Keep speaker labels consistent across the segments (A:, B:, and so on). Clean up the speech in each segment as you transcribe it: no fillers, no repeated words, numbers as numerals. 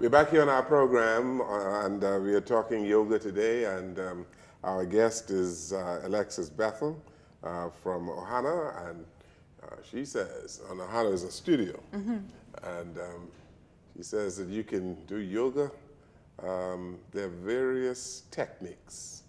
A: We're back here on our program, and we are talking yoga today, and our guest is Alexis Bethel from Ohana, and she says, Ohana is a studio, and she says that you can do yoga. There are various techniques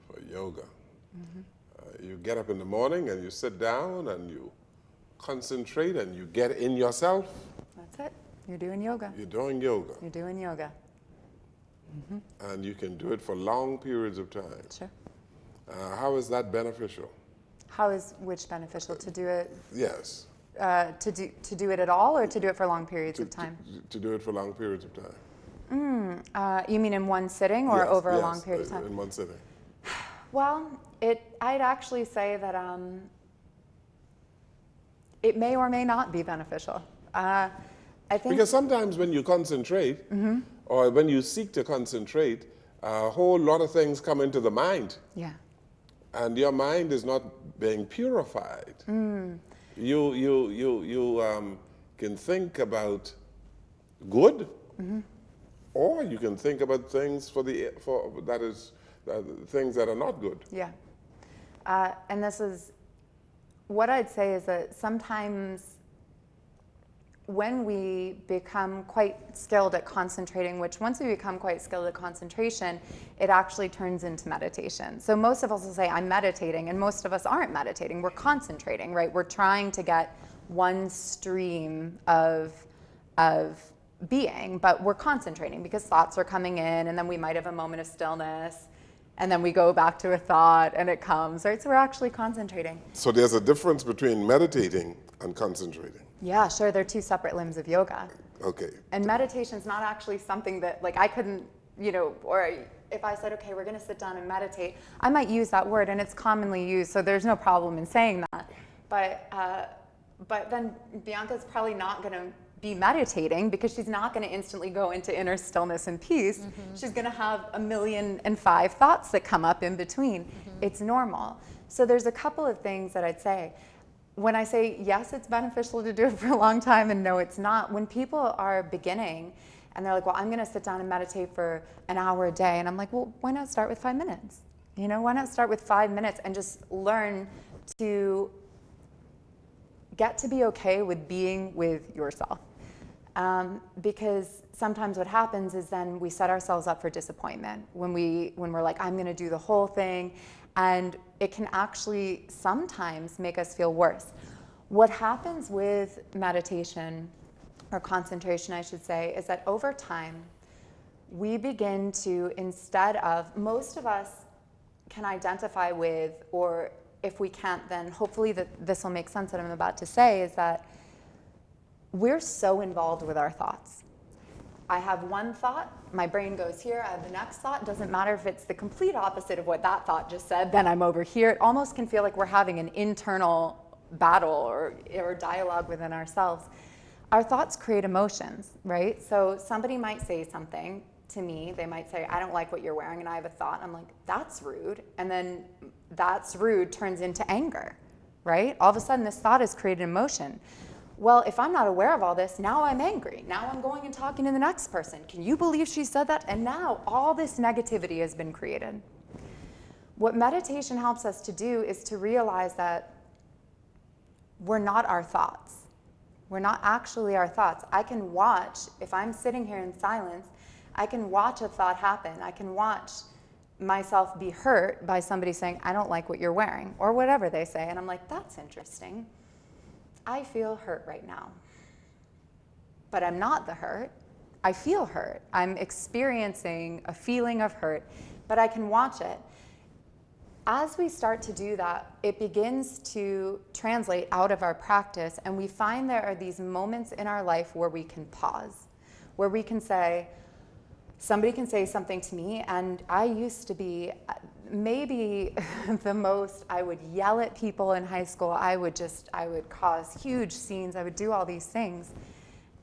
A: for yoga. You get up in the morning and you sit down and you concentrate and you get in yourself.
B: That's it. You're doing yoga.
A: You're doing yoga.
B: You're doing yoga.
A: And you can do it for long periods of time.
B: Sure.
A: How is that beneficial?
B: How is which beneficial to do it?
A: Yes.
B: To do it at all, or to do it for long periods of time?
A: To do it for long periods of time.
B: You mean in one sitting, or
A: Yes,
B: over a
A: yes,
B: long period of time?
A: in one sitting.
B: Well, I'd actually say that it may or may not be beneficial. I think
A: Because sometimes when you concentrate, or when you seek to concentrate, a whole lot of things come into the mind.
B: yeah,
A: And your mind is not being purified. You can think about good, or you can think about things things that are not good.
B: yeah. And this is what I'd say is that sometimes when we become quite skilled at concentrating, which once we become quite skilled at concentration, it actually turns into meditation. So most of us will say, I'm meditating, and most of us aren't meditating. We're concentrating, right? We're trying to get one stream of being, but we're concentrating because thoughts are coming in, and then we might have a moment of stillness, and then we go back to a thought, and it comes, right? So we're actually concentrating.
A: So there's a difference between meditating and concentrating.
B: Yeah, sure, they're two separate limbs of yoga.
A: Okay.
B: And meditation's not actually something that, like, I couldn't, or if I said, okay, we're going to sit down and meditate, I might use that word, and it's commonly used, so there's no problem in saying that. But then Bianca's probably not going to be meditating because she's not going to instantly go into inner stillness and peace. She's going to have 1,000,005 thoughts that come up in between. It's normal. So there's a couple of things that I'd say. When I say, yes, it's beneficial to do it for a long time, and no, it's not, when people are beginning and they're like, well, I'm going to sit down and meditate for an hour a day, and I'm like, well, why not start with 5 minutes? Why not start with 5 minutes and just learn to get to be okay with being with yourself? Because sometimes what happens is then we set ourselves up for disappointment when we're like, I'm going to do the whole thing. And it can actually sometimes make us feel worse. What happens with meditation, or concentration, I should say, is that over time, we begin to, instead of, most of us can identify with, or if we can't, then hopefully this will make sense what I'm about to say, is that we're so involved with our thoughts. I have one thought, my brain goes here, I have the next thought. It doesn't matter if it's the complete opposite of what that thought just said, then I'm over here. It almost can feel like we're having an internal battle or dialogue within ourselves. Our thoughts create emotions, right? So somebody might say something to me, they might say, I don't like what you're wearing, and I have a thought. I'm like, that's rude. And then that's rude turns into anger, right? All of a sudden this thought has created emotion. Well, if I'm not aware of all this, now I'm angry. Now I'm going and talking to the next person. Can you believe she said that? And now all this negativity has been created. What meditation helps us to do is to realize that we're not our thoughts. We're not actually our thoughts. I can watch, if I'm sitting here in silence, I can watch a thought happen. I can watch myself be hurt by somebody saying, I don't like what you're wearing, or whatever they say. And I'm like, that's interesting. I feel hurt right now, but I'm not the hurt. I feel hurt. I'm experiencing a feeling of hurt, but I can watch it. As we start to do that, it begins to translate out of our practice, and we find there are these moments in our life where we can pause, where we can say, somebody can say something to me, and I used to be maybe the most, I would yell at people in high school. I would cause huge scenes. I would do all these things.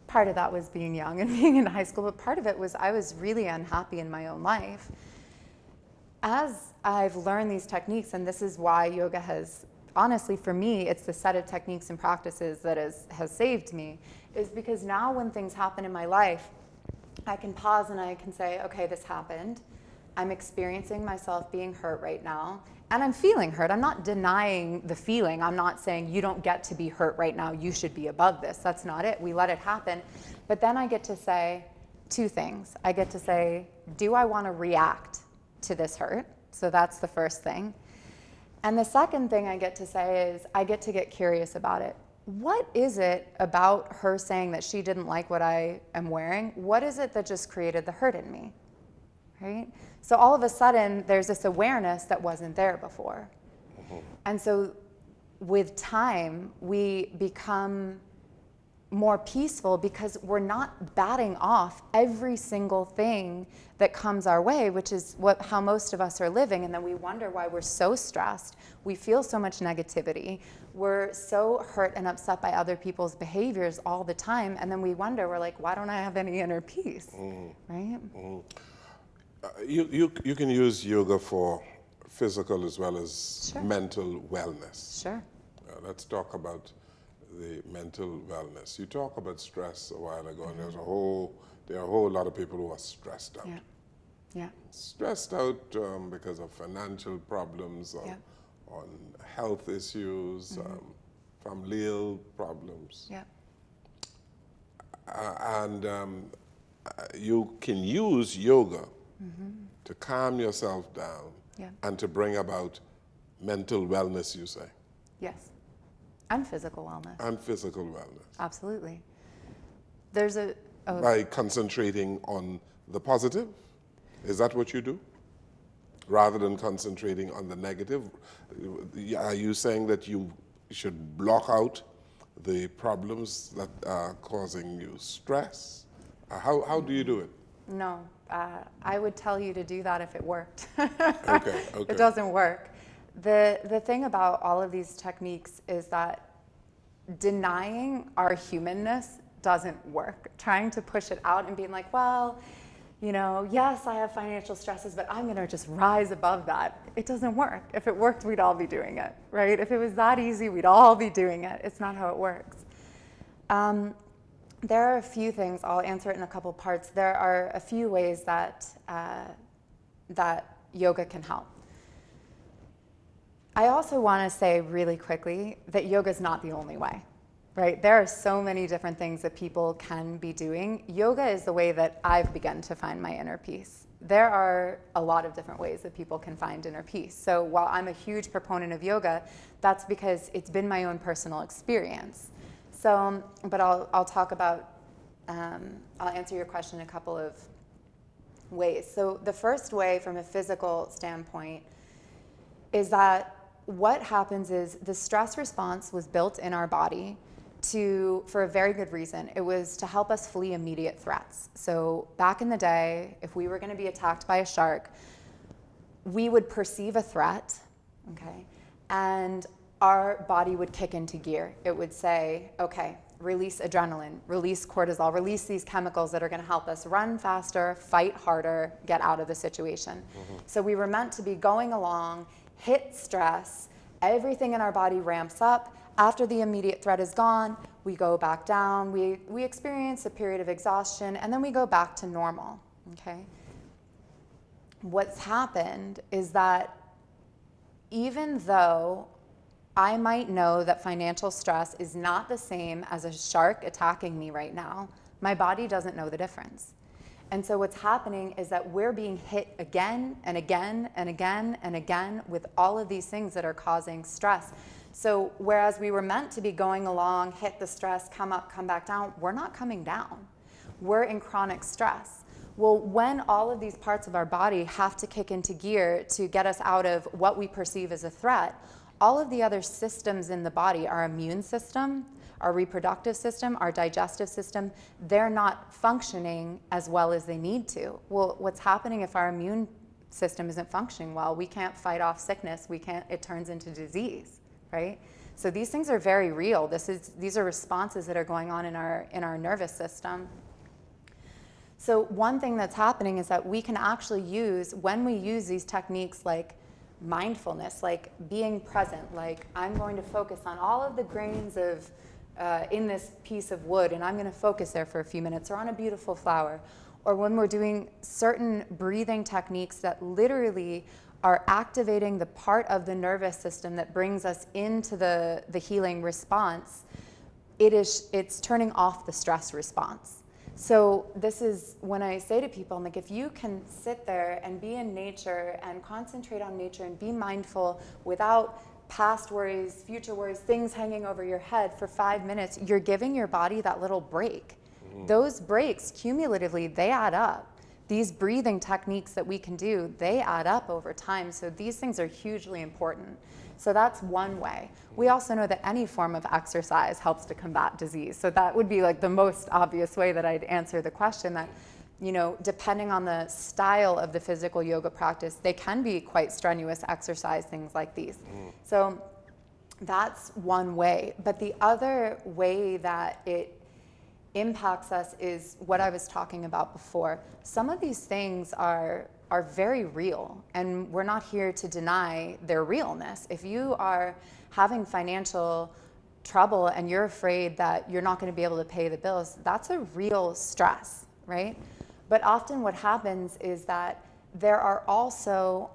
B: Part of that was being young and being in high school, but part of it was I was really unhappy in my own life. As I've learned these techniques, and this is why yoga has, honestly for me, it's the set of techniques and practices that has saved me, is because now when things happen in my life, I can pause and I can say, okay, this happened. I'm experiencing myself being hurt right now, and I'm feeling hurt. I'm not denying the feeling. I'm not saying you don't get to be hurt right now. You should be above this. That's not it. We let it happen. But then I get to say two things. I get to say, do I want to react to this hurt? So that's the first thing. And the second thing I get to say is I get to get curious about it. What is it about her saying that she didn't like what I am wearing? What is it that just created the hurt in me? Right? So all of a sudden, there's this awareness that wasn't there before. And so with time, we become more peaceful because we're not batting off every single thing that comes our way, which is how most of us are living. And then we wonder why we're so stressed. We feel so much negativity. We're so hurt and upset by other people's behaviors all the time. And then we wonder, we're like, why don't I have any inner peace? Right?
A: You can use yoga for physical as well as
B: Sure.
A: mental wellness.
B: Sure.
A: Let's talk about the mental wellness. You talked about stress a while ago, and there are a whole lot of people who are stressed out.
B: Yeah. Yeah.
A: Stressed out because of financial problems, or
B: Yeah.
A: on health issues, familial problems.
B: Yeah.
A: You can use yoga to calm yourself down
B: Yeah.
A: and to bring about mental wellness, you say,
B: Yes. And physical wellness.
A: and physical wellness.
B: Absolutely. There's
A: By concentrating on the positive? Is that what you do? Rather than concentrating on the negative? Are you saying that you should block out the problems that are causing you stress? How do you do it?
B: No, I would tell you to do that if it worked.
A: Okay.
B: It doesn't work. The thing about all of these techniques is that denying our humanness doesn't work. Trying to push it out and being like, well, yes, I have financial stresses, but I'm going to just rise above that. It doesn't work. If it worked, we'd all be doing it, right? If it was that easy, we'd all be doing it. It's not how it works. There are a few things. I'll answer it in a couple parts. There are a few ways that yoga can help. I also want to say really quickly that yoga is not the only way, right? There are so many different things that people can be doing. Yoga is the way that I've begun to find my inner peace. There are a lot of different ways that people can find inner peace. So while I'm a huge proponent of yoga, that's because it's been my own personal experience. So, but I'll talk about, I'll answer your question in a couple of ways. So the first way from a physical standpoint is that what happens is the stress response was built in our body for a very good reason. It was to help us flee immediate threats. So back in the day, if we were going to be attacked by a shark, we would perceive a threat, okay, and our body would kick into gear. It would say, okay, release adrenaline, release cortisol, release these chemicals that are going to help us run faster, fight harder, get out of the situation. So we were meant to be going along, hit stress, everything in our body ramps up. After the immediate threat is gone, we go back down, we experience a period of exhaustion, and then we go back to normal, okay? What's happened is that even though I might know that financial stress is not the same as a shark attacking me right now, my body doesn't know the difference. And so what's happening is that we're being hit again and again and again and again with all of these things that are causing stress. So whereas we were meant to be going along, hit the stress, come up, come back down, we're not coming down. We're in chronic stress. Well, when all of these parts of our body have to kick into gear to get us out of what we perceive as a threat, all of the other systems in the body, our immune system, our reproductive system, our digestive system, they're not functioning as well as they need to. Well, what's happening if our immune system isn't functioning well? We can't fight off sickness. It turns into disease, right? So these things are very real. These are responses that are going on in our nervous system. So one thing that's happening is that we can actually when we use these techniques like mindfulness, like being present, like I'm going to focus on all of the grains in this piece of wood, and I'm going to focus there for a few minutes, or on a beautiful flower, or when we're doing certain breathing techniques that literally are activating the part of the nervous system that brings us into the healing response, it's turning off the stress response. So this is when I say to people, I'm like, if you can sit there and be in nature and concentrate on nature and be mindful without past worries, future worries, things hanging over your head for 5 minutes, you're giving your body that little break. Those breaks, cumulatively, they add up. These breathing techniques that we can do, they add up over time. So these things are hugely important. So that's one way. We also know that any form of exercise helps to combat disease. So that would be like the most obvious way that I'd answer the question, that, you know, depending on the style of the physical yoga practice, they can be quite strenuous exercise, things like these. So that's one way. But the other way that it impacts us is what I was talking about before. Some of these things are very real, and we're not here to deny their realness. If you are having financial trouble and you're afraid that you're not going to be able to pay the bills, that's a real stress, right? But often what happens is that there are also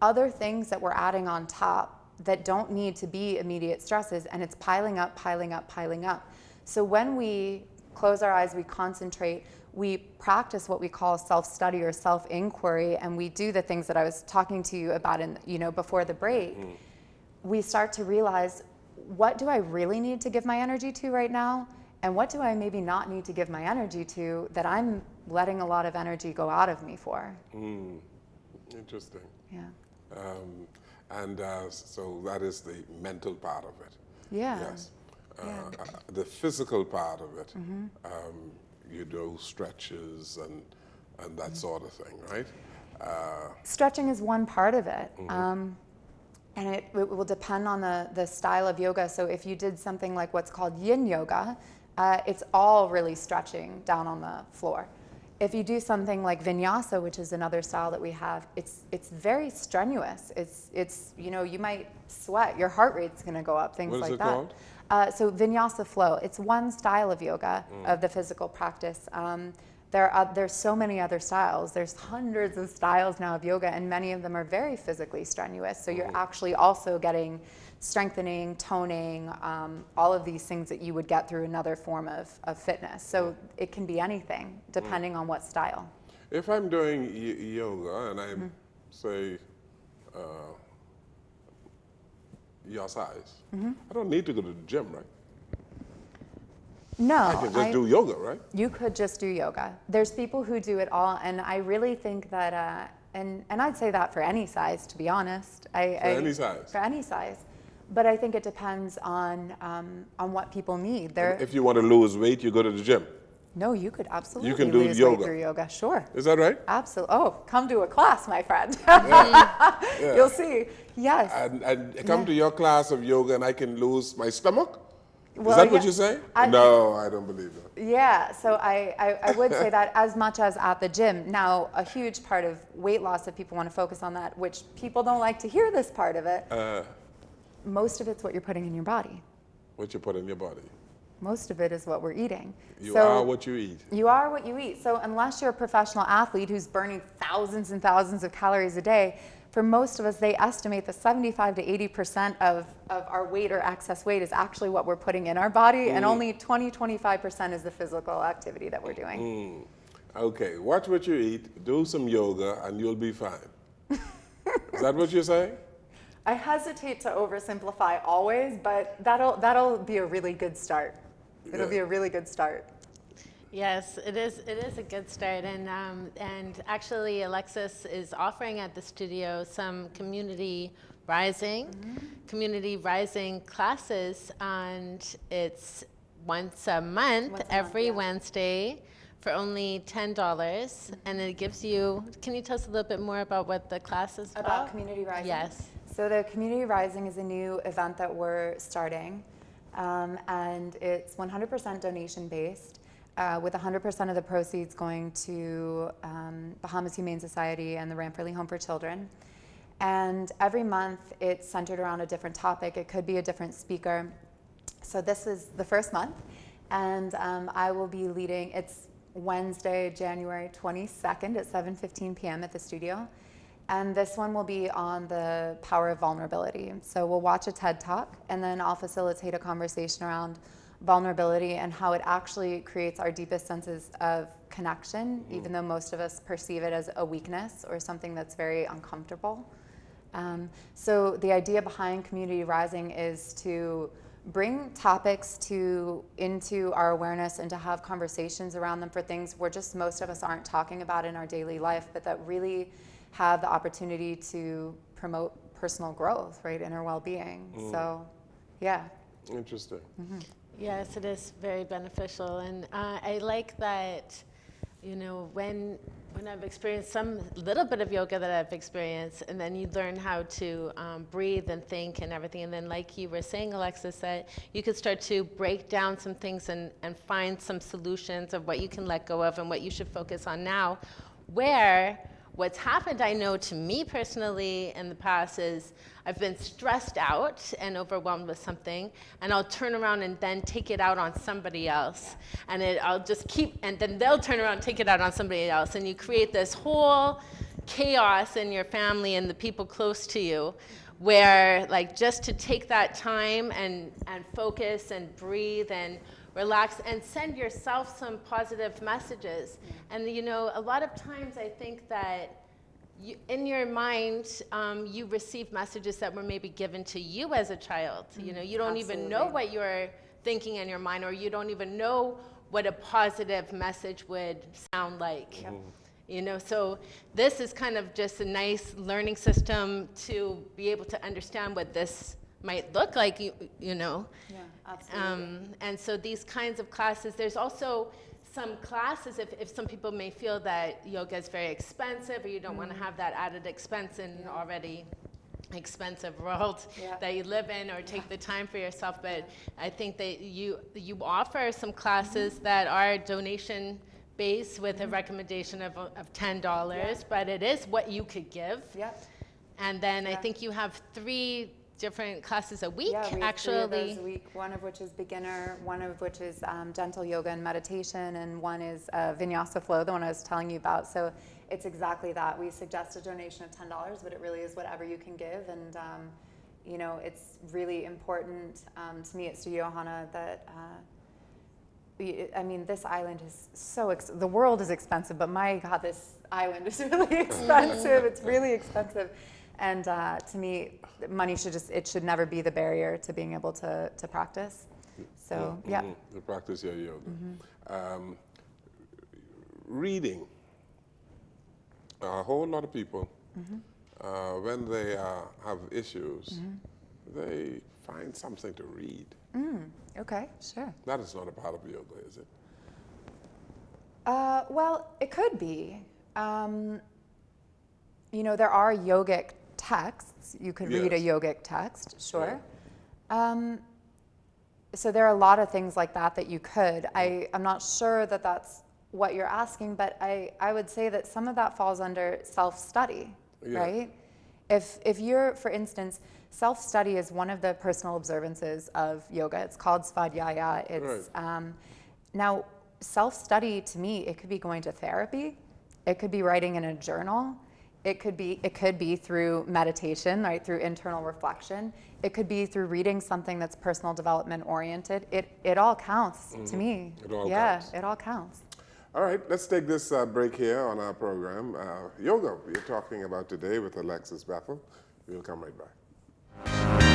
B: other things that we're adding on top that don't need to be immediate stresses, and it's piling up, piling up, piling up. So when we close our eyes, we concentrate, we practice what we call self-study or self-inquiry, and we do the things that I was talking to you about before the break. We start to realize, what do I really need to give my energy to right now? And what do I maybe not need to give my energy to that I'm letting a lot of energy go out of me for?
A: Interesting.
B: Yeah.
A: So that is the mental part of it.
B: Yeah.
A: Yes. The physical part of it, you do stretches and that sort of thing, right?
B: Stretching is one part of it. And it will depend on the style of yoga. So if you did something like what's called yin yoga, it's all really stretching down on the floor. If you do something like vinyasa, which is another style that we have, it's very strenuous. It's you might sweat, your heart rate's going to go up, things like that.
A: What is it called?
B: So vinyasa flow, it's one style of yoga, of the physical practice. There's so many other styles. There's hundreds of styles now of yoga, and many of them are very physically strenuous. So you're actually also getting strengthening, toning, all of these things that you would get through another form of fitness. So it can be anything, depending on what style.
A: If I'm doing yoga and I say your size, I don't need to go to the gym, right?
B: No.
A: I can just do yoga, right?
B: You could just do yoga. There's people who do it all, and I really think that, and I'd say that for any size, to be honest.
A: Any size?
B: For any size. But I think it depends on what people need.
A: If you want to lose weight, you go to the gym.
B: No, you could absolutely
A: You can do
B: lose
A: yoga.
B: weight through yoga. Sure.
A: Is that right?
B: Absolutely. Oh, come to a class, my friend.
A: Yeah.
B: You'll see. Yes.
A: And come to your class of yoga and I can lose my stomach?
B: Well,
A: Is that what you're saying? No, I don't believe that.
B: Yeah, so I would say that as much as at the gym. Now, a huge part of weight loss, if people want to focus on that, which people don't like to hear this part of it, most of it's what you're putting in your body.
A: What you put in your body?
B: Most of it is what we're eating.
A: You are what you eat.
B: You are what you eat. So unless you're a professional athlete who's burning thousands and thousands of calories a day, for most of us, they estimate that 75 to 80% of our weight or excess weight is actually what we're putting in our body, and only 20-25% is the physical activity that we're doing.
A: Okay, watch what you eat, do some yoga, and you'll be fine. Is that what you're saying?
B: I hesitate to oversimplify always, but that'll be a really good start. It'll be a really good start.
C: Yes, it is a good start, and actually Alexis is offering at the studio some community rising classes, and it's once a month, every Wednesday, for only $10, and it gives you. Can you tell us a little bit more about what the class is about?
B: About Community Rising?
C: Yes.
B: So the Community Rising is a new event that we're starting, and it's 100% donation based. With 100% of the proceeds going to Bahamas Humane Society and the Ranfurly Home for Children. And every month it's centered around a different topic. It could be a different speaker. So this is the first month, and I will be leading. It's Wednesday, January 22nd at 7:15 p.m. at the studio. And this one will be on the power of vulnerability. So we'll watch a TED Talk, and then I'll facilitate a conversation around vulnerability and how it actually creates our deepest senses of connection, even though most of us perceive it as a weakness or something that's very uncomfortable. So the idea behind Community Rising is to bring topics into our awareness and to have conversations around them for things where just most of us aren't talking about in our daily life, but that really have the opportunity to promote personal growth, right, inner well-being. So, yeah.
A: Interesting.
C: Yes, it is very beneficial, and I like that. You know, when I've experienced some little bit of yoga that I've experienced, and then you learn how to breathe and think and everything, and then like you were saying, Alexis, that you could start to break down some things and find some solutions of what you can let go of and what you should focus on now, where what's happened, I know, to me personally in the past is I've been stressed out and overwhelmed with something, and I'll turn around and then take it out on somebody else. And I'll just keep, and then they'll turn around and take it out on somebody else. And you create this whole chaos in your family and the people close to you, where like just to take that time and focus and breathe and relax and send yourself some positive messages. And you know, a lot of times I think that in your mind, you receive messages that were maybe given to you as a child. You know, you don't even know what you're thinking in your mind, or you don't even know what a positive message would sound like. You know, so this is kind of just a nice learning system to be able to understand what this might look like, you know.
B: Yeah, absolutely.
C: And so these kinds of classes, there's also some classes, if some people may feel that yoga is very expensive, or you don't want to have that added expense in an already expensive world that you live in, or take the time for yourself. But I think that you offer some classes that are donation based with a recommendation of $10, but it is what you could give. And then I think you have 3 different classes a week,
B: we have
C: actually.
B: 3 of those a week, one of which is beginner, one of which is gentle yoga and meditation, and one is vinyasa flow, the one I was telling you about. So it's exactly that. We suggest a donation of $10, but it really is whatever you can give. And you know, it's really important to me at Studio Ohana that I mean, this island is so the world is expensive, but my God, this island is really expensive. It's really expensive. And to me, money should never be the barrier to being able to practice. So,
A: To practice your yoga. Reading. A whole lot of people, when they have issues, they find something to read.
B: Okay, sure.
A: That is not a part of yoga, is it?
B: Well, it could be. You know, there are yogic texts. You could read a yogic text, sure. So there are a lot of things like that you could. I'm not sure that that's what you're asking, but I would say that some of that falls under self-study, right? If you're, for instance, self-study is one of the personal observances of yoga. It's called svadhyaya. It's now self-study, to me, it could be going to therapy, it could be writing in a journal, it could be through meditation, right, through internal reflection. It could be through reading something that's personal development oriented. It all counts to me.
A: It all counts.
B: It all counts.
A: All right, let's take this break here on our program. Yoga, we're talking about today with Alexis Bethel. We'll come right back.